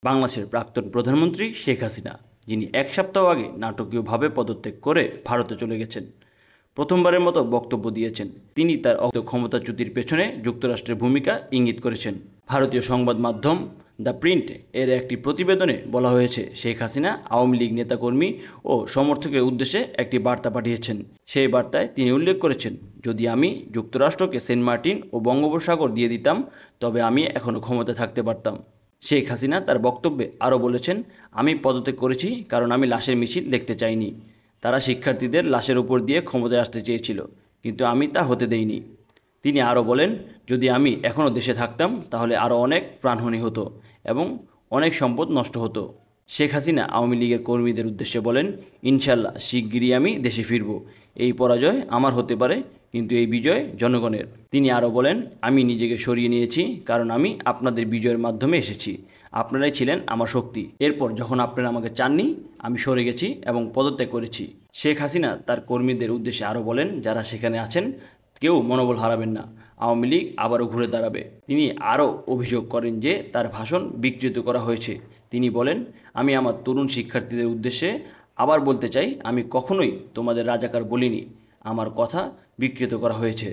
বাংলাদেশের প্রাক্তন প্রধানমন্ত্রী শেখ হাসিনা, যিনি এক সপ্তাহ আগে নাটকীয়ভাবে পদত্যাগ করে ভারতে চলে গেছেন, প্রথমবারের মতো বক্তব্য দিয়েছেন। তিনি তার ক্ষমতাচ্যুতির পেছনে যুক্তরাষ্ট্রের ভূমিকা ইঙ্গিত করেছেন। ভারতীয় সংবাদ মাধ্যম দ্য প্রিন্ট এর একটি প্রতিবেদনে বলা হয়েছে, শেখ হাসিনা আওয়ামী লীগ নেতাকর্মী ও সমর্থকের উদ্দেশ্যে একটি বার্তা পাঠিয়েছেন। সেই বার্তায় তিনি উল্লেখ করেছেন, যদি আমি যুক্তরাষ্ট্রকে সেন্ট মার্টিন ও বঙ্গোপসাগর দিয়ে দিতাম, তবে আমি এখনও ক্ষমতায় থাকতে পারতাম। শেখ হাসিনা তার বক্তব্যে আরও বলেছেন, আমি পদত্যাগ করেছি কারণ আমি লাশের মিছিল দেখতে চাইনি। তারা শিক্ষার্থীদের লাশের উপর দিয়ে ক্ষমতায় আসতে চেয়েছিল, কিন্তু আমি তা হতে দেইনি। তিনি আরও বলেন, যদি আমি এখনও দেশে থাকতাম তাহলে আরও অনেক প্রাণহানি হতো এবং অনেক সম্পদ নষ্ট হতো। শেখ হাসিনা আওয়ামী লীগের কর্মীদের উদ্দেশ্যে বলেন, ইনশাল্লাহ শিগগিরই আমি দেশে ফিরব। এই পরাজয় আমার হতে পারে, কিন্তু এই বিজয় জনগণের। তিনি আরও বলেন, আমি নিজেকে সরিয়ে নিয়েছি কারণ আমি আপনাদের বিজয়ের মাধ্যমে এসেছি। আপনারাই ছিলেন আমার শক্তি। এরপর যখন আপনারা আমাকে চাননি, আমি সরে গেছি এবং পদত্যাগ করেছি। শেখ হাসিনা তার কর্মীদের উদ্দেশ্যে আরও বলেন, যারা সেখানে আছেন কেউ মনোবল হারাবেন না, আওয়ামী লীগ আবারও ঘুরে দাঁড়াবে। তিনি আরও অভিযোগ করেন যে তার ভাষণ বিকৃত করা হয়েছে। তিনি বলেন, আমি আমার তরুণ শিক্ষার্থীদের উদ্দেশ্যে আবার বলতে চাই, আমি কখনোই তোমাদের রাজাকার বলিনি। আমার কথা বিকৃত করা হয়েছে।